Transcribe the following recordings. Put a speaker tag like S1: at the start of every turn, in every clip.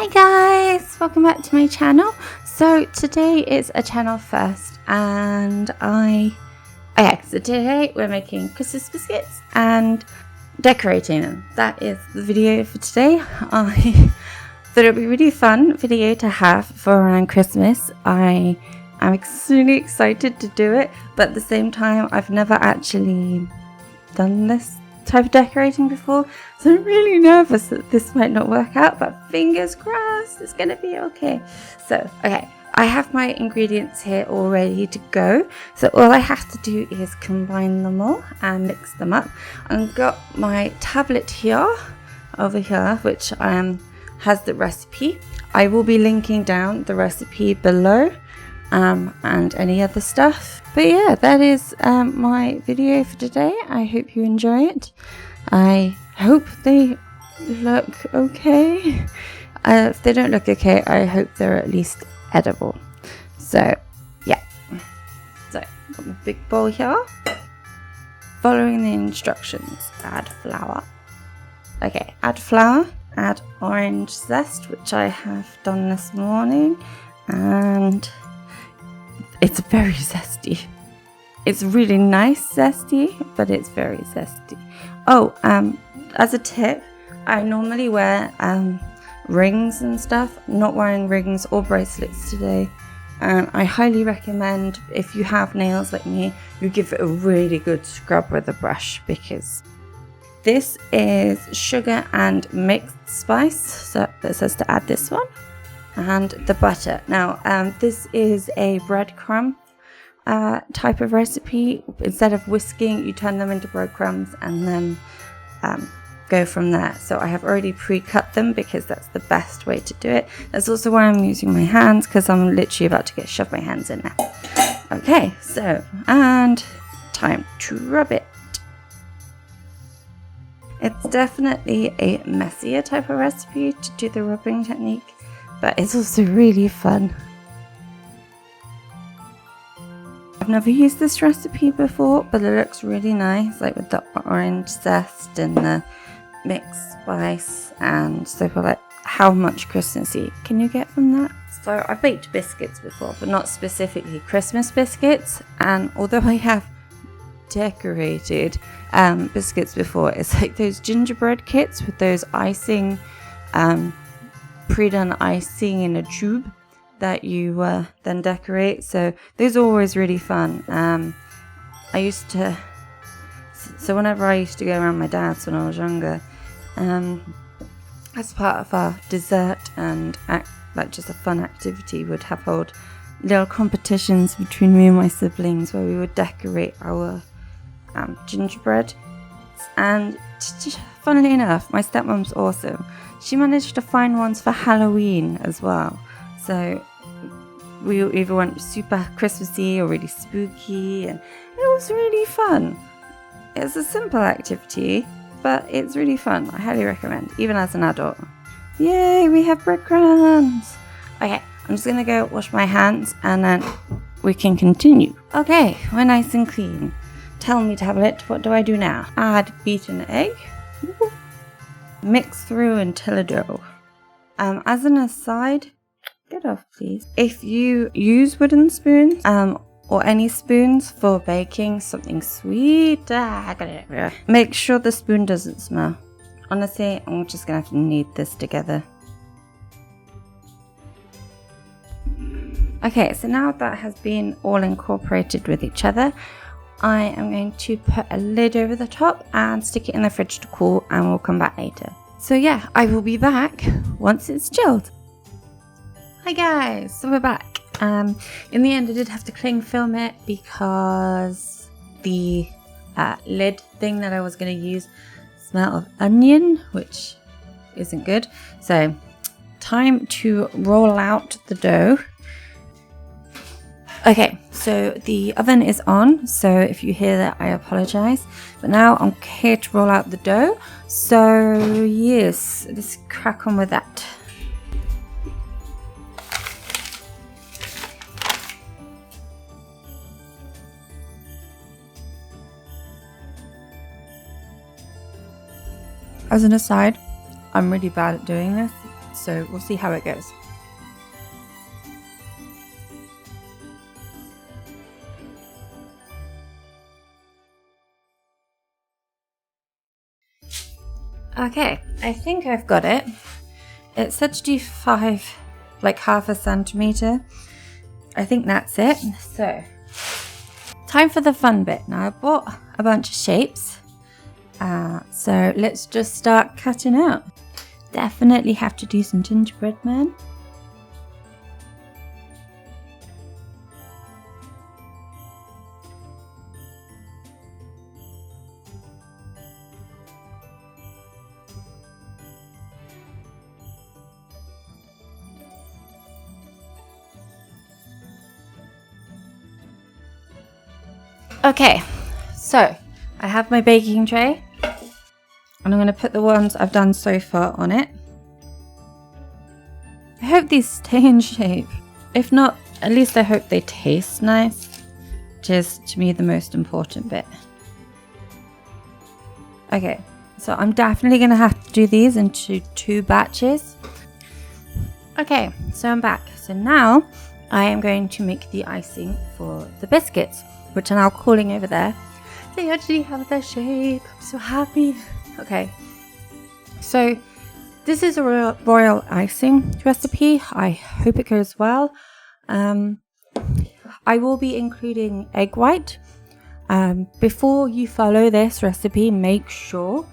S1: Hi guys, welcome back to my channel. So today is a channel first and so today we're making Christmas biscuits and decorating them. That is the video for today. I thought it would be a really fun video to have for around Christmas. I am extremely excited to do it, but at the same time I've never actually done this type of decorating before, so I'm really nervous that this might not work out, but fingers crossed it's gonna be okay. So I have my ingredients here all ready to go, so all I have to do is combine them all and mix them up. I've got my tablet here over here which has the recipe. I will be linking down the recipe below and any other stuff. But yeah, that is my video for today. I hope you enjoy it. I hope they look okay. If they don't look okay, I hope they're at least edible. So yeah, so got my big bowl here. Following the instructions: add flour. Okay, add flour, add orange zest, which I have done this morning, and it's very zesty. It's really nice zesty, but it's very zesty. Oh, as a tip, I normally wear rings and stuff. I'm not wearing rings or bracelets today. And I highly recommend, if you have nails like me, you give it a really good scrub with a brush, because this is sugar and mixed spice. So it says to add this one. And the butter. Now this is a breadcrumb type of recipe. Instead of whisking, you turn them into breadcrumbs and then go from there. So I have already pre-cut them because that's the best way to do it. That's also why I'm using my hands, because I'm literally about to shove my hands in there. Okay, so and time to rub it. It's definitely a messier type of recipe to do the rubbing technique, but it's also really fun. I've never used this recipe before, but it looks really nice, like with the orange zest and the mixed spice, and so for like how much Christmassy can you get from that? So I baked biscuits before, but not specifically Christmas biscuits, and although I have decorated biscuits before, it's like those gingerbread kits with those icing pre-done icing in a tube that you then decorate. So those are always really fun. So whenever I used to go around my dad's when I was younger, as part of our dessert and like just a fun activity, would have hold little competitions between me and my siblings where we would decorate our gingerbread. And funnily enough, my stepmom's awesome. She managed to find ones for Halloween as well. So we either went super Christmassy or really spooky, and it was really fun. It's a simple activity, but it's really fun. I highly recommend, even as an adult. Yay, we have breadcrumbs! Okay, I'm just gonna go wash my hands and then we can continue. Okay, we're nice and clean. Tell me, tablet, what do I do now? Add beaten egg. Mix through until a dough. As an aside, get off please. If you use wooden spoons or any spoons for baking something sweet, make sure the spoon doesn't smell. Honestly, I'm just gonna have to knead this together. Okay, so now that has been all incorporated with each other, I am going to put a lid over the top and stick it in the fridge to cool, and we'll come back later. So yeah, I will be back once it's chilled. Hi guys, so we're back. In the end I did have to cling film it because the lid thing that I was going to use smelled of onion, which isn't good. So time to roll out the dough. Okay, so the oven is on, so if you hear that, I apologize. But now I'm here to roll out the dough. So yes, let's crack on with that. As an aside, I'm really bad at doing this. so we'll see how it goes. Okay, I think I've got it. It said to do 5, like half a centimeter. I think that's it. So, time for the fun bit. Now I bought a bunch of shapes. So let's just start cutting out. Definitely have to do some gingerbread man. Okay, so I have my baking tray and I'm going to put the ones I've done so far on it. I hope these stay in shape. If not, at least I hope they taste nice, which is to me the most important bit. Okay, so I'm definitely going to have to do these into 2 batches. Okay, so I'm back. So now I am going to make the icing for the biscuits, which are now cooling over there. They actually have their shape. I'm so happy. Okay, so this is a royal icing recipe. I hope it goes well. I will be including egg white. Before you follow this recipe, make sure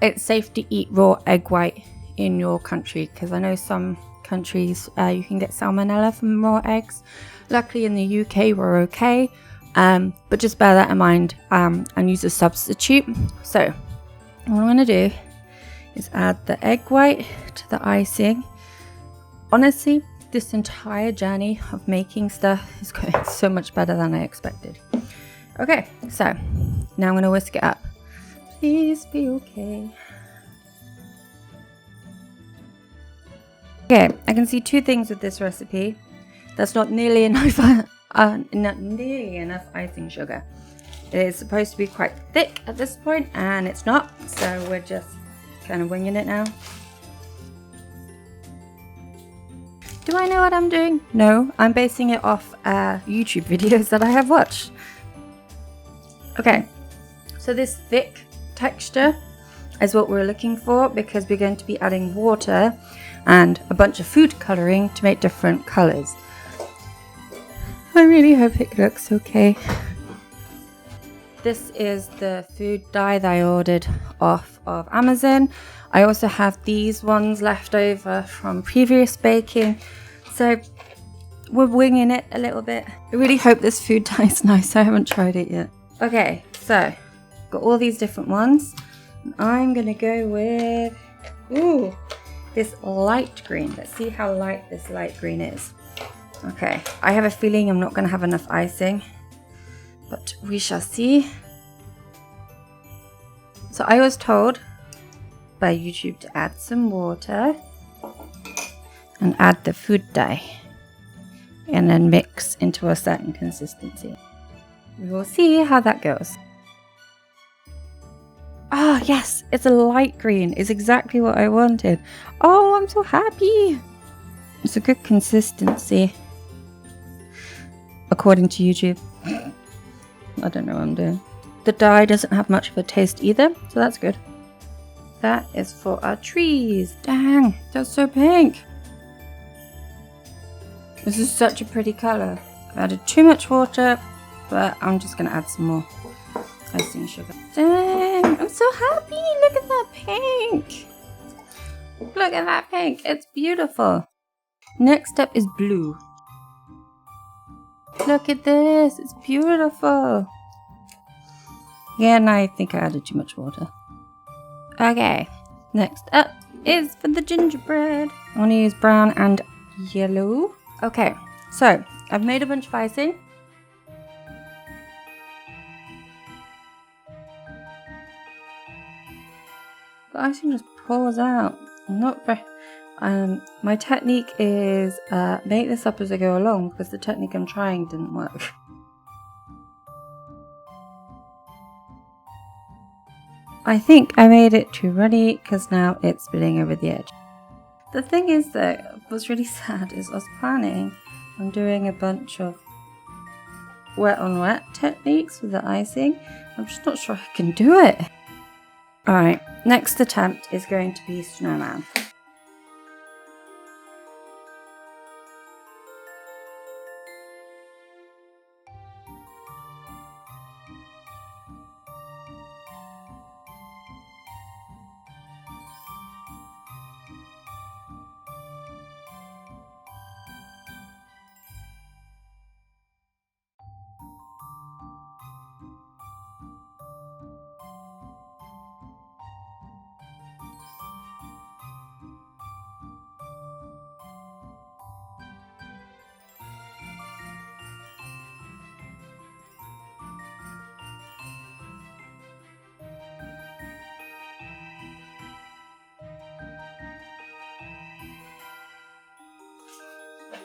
S1: it's safe to eat raw egg white in your country, because I know some countries you can get salmonella from raw eggs. Luckily in the UK we're okay. But just bear that in mind and use a substitute. So what I'm going to do is add the egg white to the icing. Honestly, this entire journey of making stuff is going so much better than I expected. Okay, so now I'm going to whisk it up. Please be okay. Okay, I can see 2 things with this recipe. That's not nearly enough. Not nearly enough icing sugar. It is supposed to be quite thick at this point, and it's not, so we're just kind of winging it now. Do I know what I'm doing? No, I'm basing it off YouTube videos that I have watched. Okay, so this thick texture is what we're looking for, because we're going to be adding water and a bunch of food coloring to make different colors. I really hope it looks okay. This is the food dye that I ordered off of Amazon. I also have these ones left over from previous baking. So we're winging it a little bit. I really hope this food dye is nice. I haven't tried it yet. Okay, so got all these different ones. And I'm gonna go with this light green. Let's see how light this light green is. Okay, I have a feeling I'm not going to have enough icing, but we shall see. So I was told by YouTube to add some water and add the food dye and then mix into a certain consistency. We will see how that goes. Oh yes, it's a light green. It's exactly what I wanted. Oh, I'm so happy. It's a good consistency. According to YouTube. I don't know what I'm doing. The dye doesn't have much of a taste either, so that's good. That is for our trees. Dang, that's so pink. This is such a pretty colour. I've added too much water, but I'm just going to add some more icing sugar. Dang, I'm so happy. Look at that pink. Look at that pink. It's beautiful. Next step is blue. Look at this. It's beautiful. Yeah, and I think I added too much water. Okay, next up is for the gingerbread. I want to use brown and yellow. Okay, so I've made a bunch of icing. The icing just pours out. Not very. My technique is make this up as I go along, because the technique I'm trying didn't work. I think I made it too runny because now it's spilling over the edge. The thing is that what's really sad is I was planning on doing a bunch of wet on wet techniques with the icing. I'm just not sure I can do it. Alright, next attempt is going to be snowman.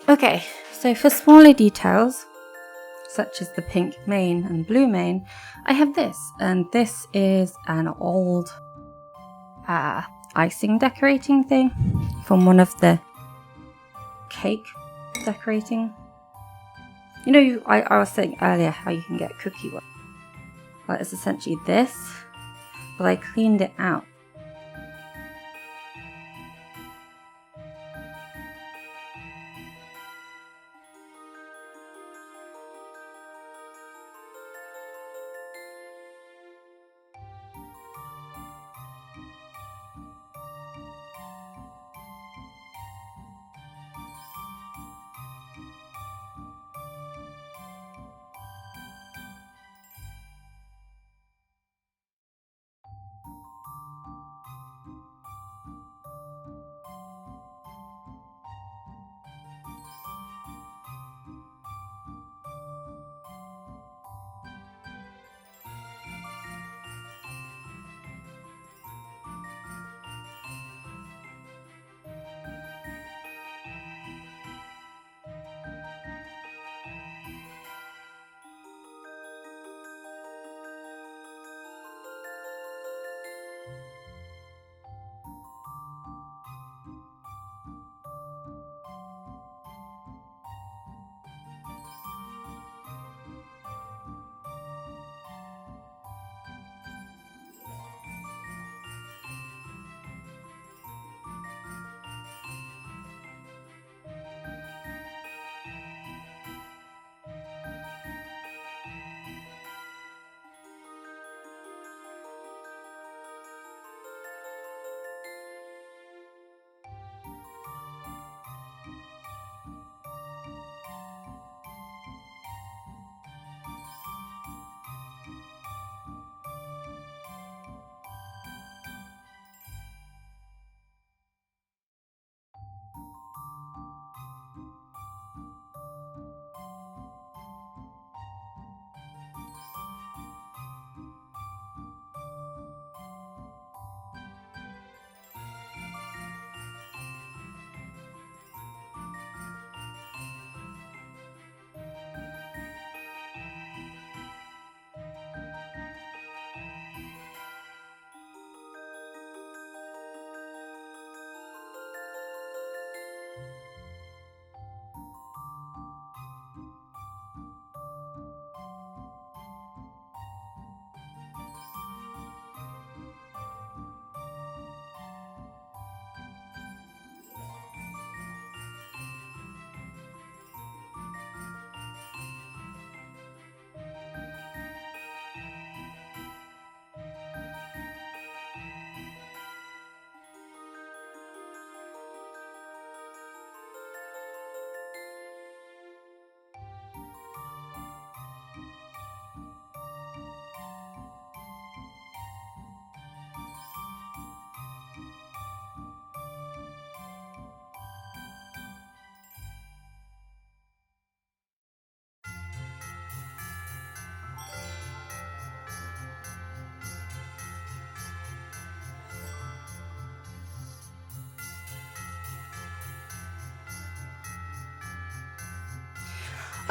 S1: Okay, so for smaller details, such as the pink mane and blue mane, I have this, and this is an old icing decorating thing from one of the cake decorating. You know, I was saying earlier how you can get cookie one. Well, it's essentially this, but I cleaned it out.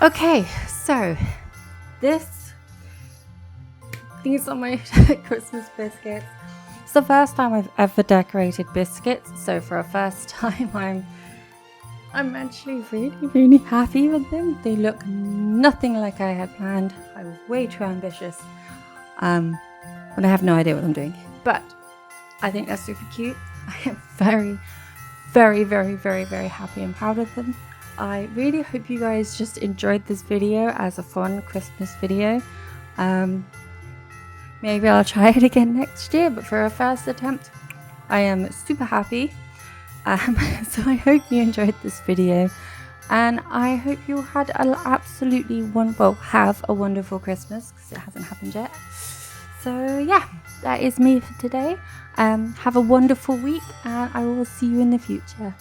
S1: Okay, so these are my Christmas biscuits. It's the first time I've ever decorated biscuits, so for a first time I'm actually really happy with them. They look nothing like I had planned. I was way too ambitious. And I have no idea what I'm doing. But I think they're super cute. I am very happy and proud of them. I really hope you guys just enjoyed this video as a fun Christmas video. Maybe I'll try it again next year, but for a first attempt, I am super happy. So I hope you enjoyed this video, and I hope you had have a wonderful Christmas, because it hasn't happened yet. So yeah, that is me for today. Have a wonderful week, and I will see you in the future.